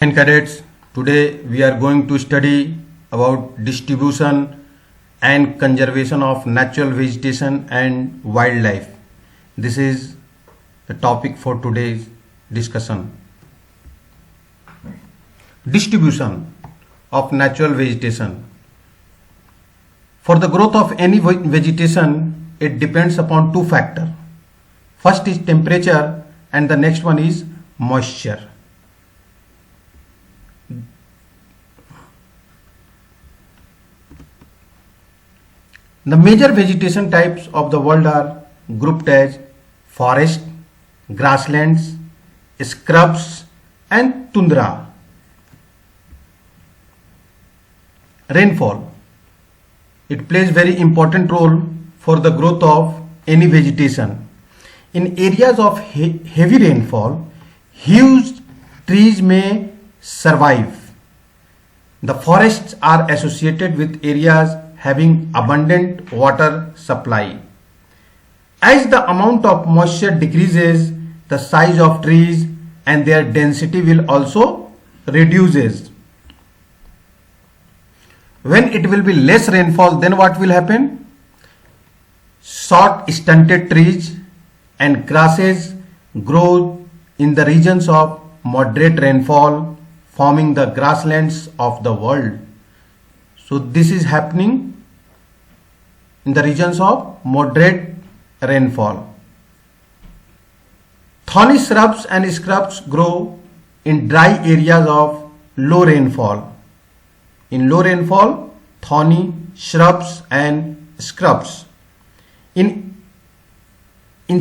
And cadets, today we are going to study about distribution and conservation of natural vegetation and wildlife. This is the topic for today's discussion. Distribution of natural vegetation. For the growth of any vegetation, it depends upon two factors. First is temperature and the next one is moisture. The major vegetation types of the world are grouped as forest, grasslands, scrubs and tundra. Rainfall. It plays very important role for the growth of any vegetation. In areas of heavy rainfall, huge trees may survive. The forests are associated with areas having abundant water supply. As the amount of moisture decreases, the size of trees and their density will also reduces. When it will be less rainfall, then what will happen? Short stunted trees and grasses grow in the regions of moderate rainfall, forming the grasslands of the world. So this is happening in the regions of moderate rainfall. Thorny shrubs and scrubs grow in dry areas of low rainfall. In low rainfall, thorny shrubs and scrubs. In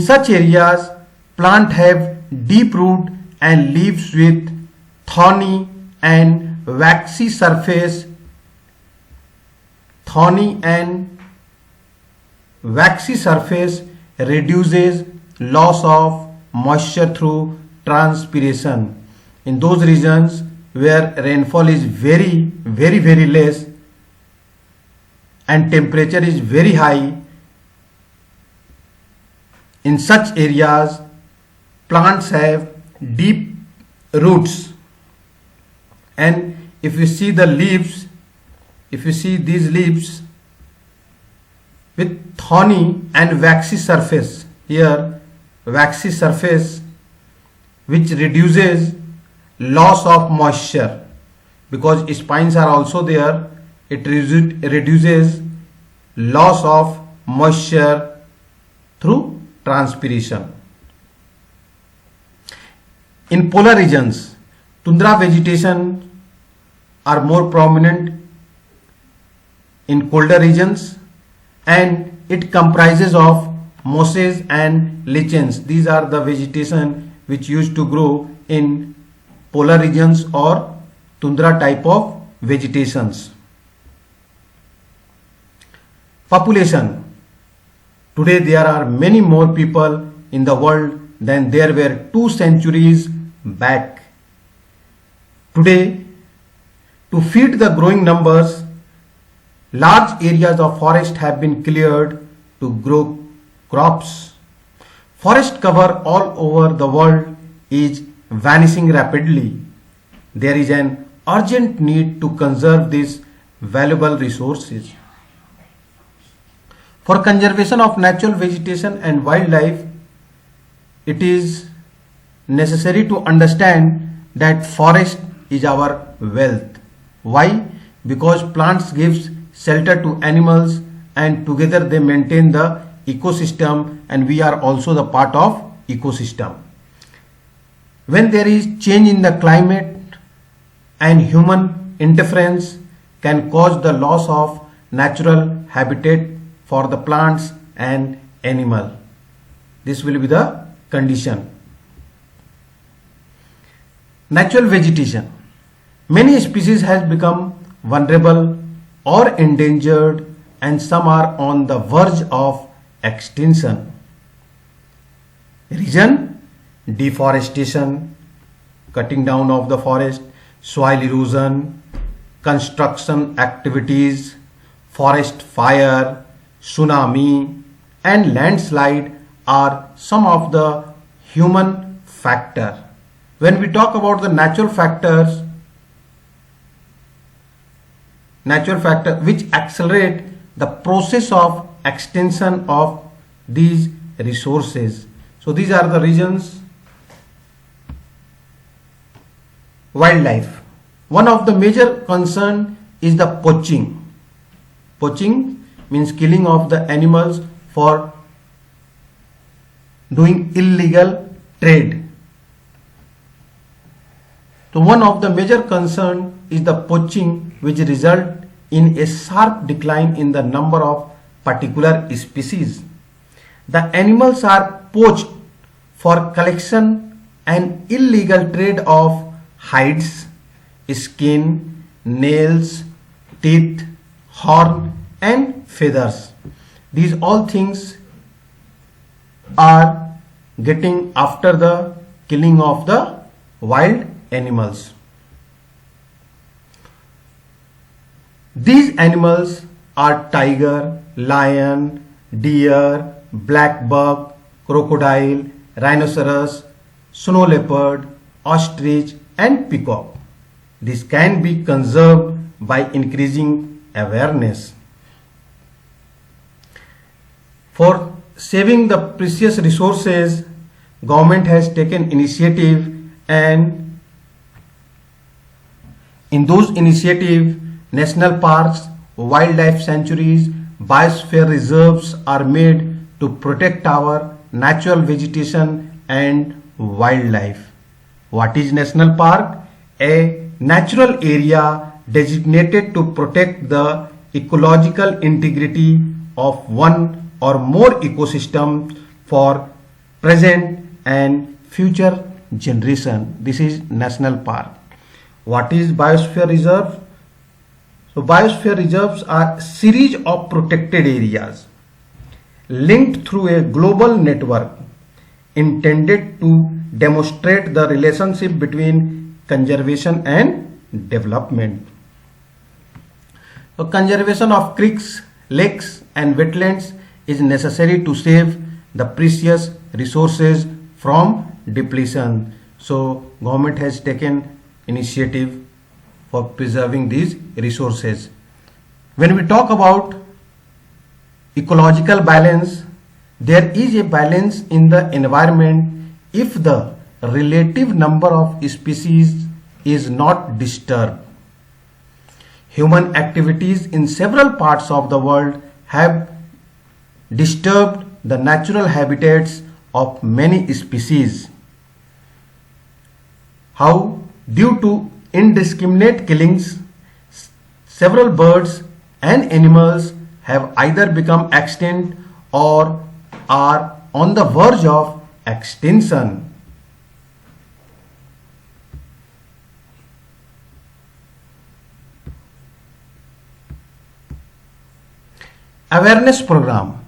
such areas, plants have deep root and leaves with thorny and waxy surface. Thorny and waxy surface reduces loss of moisture through transpiration. In those regions where rainfall is very less and temperature is very high, in such areas plants have deep roots, and if you see the leaves, if you see these leaves with thorny and waxy surface, here waxy surface which reduces loss of moisture, because spines are also there, it reduces loss of moisture through transpiration. In polar regions, tundra vegetation are more prominent in colder regions, and it comprises of mosses and lichens. These are the vegetation which used to grow in polar regions or tundra type of vegetations. Population. Today there are many more people in the world than there were 2 centuries back. Today, to feed the growing numbers, large areas of forest have been cleared to grow crops. Forest cover all over the world is vanishing rapidly. There is an urgent need to conserve these valuable resources. For conservation of natural vegetation and wildlife, it is necessary to understand that forest is our wealth. Why? Because plants gives shelter to animals and together they maintain the ecosystem, and we are also the part of ecosystem. When there is change in the climate and human interference can cause the loss of natural habitat for the plants and animal. This will be the condition. Natural vegetation. Many species has become vulnerable or endangered, and some are on the verge of extinction. Reason: deforestation, cutting down of the forest, soil erosion, construction activities, forest fire, tsunami and landslide are some of the human factor. When we talk about the natural factors, natural factor which accelerate the process of extension of these resources. So these are the reasons. Wildlife. One of the major concern is the poaching. Poaching means killing of the animals for doing illegal trade. So one of the major concern is the poaching, which result in a sharp decline in the number of particular species. The animals are poached for collection and illegal trade of hides, skin, nails, teeth, horn and feathers. These all things are getting after the killing of the wild animals. These animals are tiger, lion, deer, black buck, crocodile, rhinoceros, snow leopard, ostrich and peacock. This can be conserved by increasing awareness. For saving the precious resources, government has taken initiative, and in those initiatives, national parks, wildlife sanctuaries, biosphere reserves are made to protect our natural vegetation and wildlife. What is national park? A natural area designated to protect the ecological integrity of one or more ecosystem for present and future generation. This is national park. What is biosphere reserve? So biosphere reserves are series of protected areas linked through a global network intended to demonstrate the relationship between conservation and development. So conservation of creeks, lakes and wetlands is necessary to save the precious resources from depletion. So government has taken initiative for preserving these resources. When we talk about ecological balance, there is a balance in the environment if the relative number of species is not disturbed. Human activities in several parts of the world have disturbed the natural habitats of many species. How? Due to indiscriminate killings, several birds and animals have either become extinct or are on the verge of extinction. Awareness program.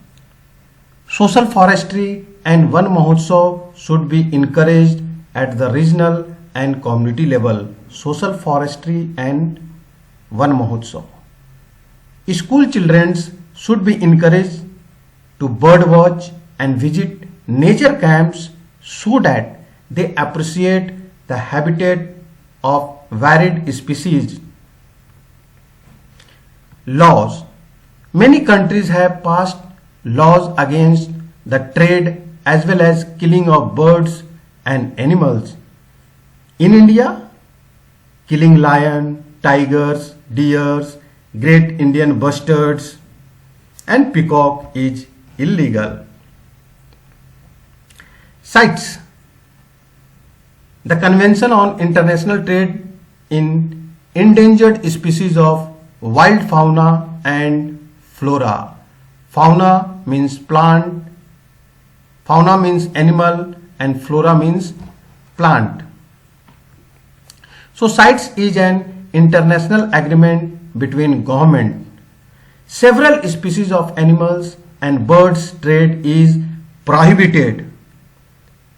Social forestry and Van Mahotsav should be encouraged at the regional and community level. Social forestry and Van Mahotsav. School children should be encouraged to bird watch and visit nature camps so that they appreciate the habitat of varied species. Laws. Many countries have passed laws against the trade as well as killing of birds and animals. In India, killing lion, tigers, deers, great Indian bustards and peacock is illegal. CITES. The Convention on International Trade in Endangered Species of Wild Fauna and Flora. Fauna means plant, fauna means animal and flora means plant. So CITES is an international agreement between government. Several species of animals and birds trade is prohibited.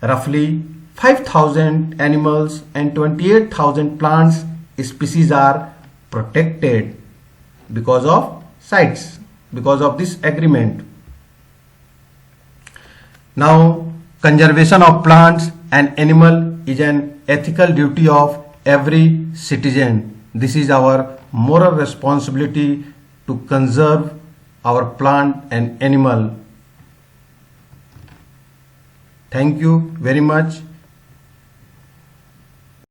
Roughly 5,000 animals and 28,000 plants species are protected because of CITES, because of this agreement. Now, conservation of plants and animal is an ethical duty of every citizen. this is our moral responsibility to conserve our plant and animal. Thank you very much.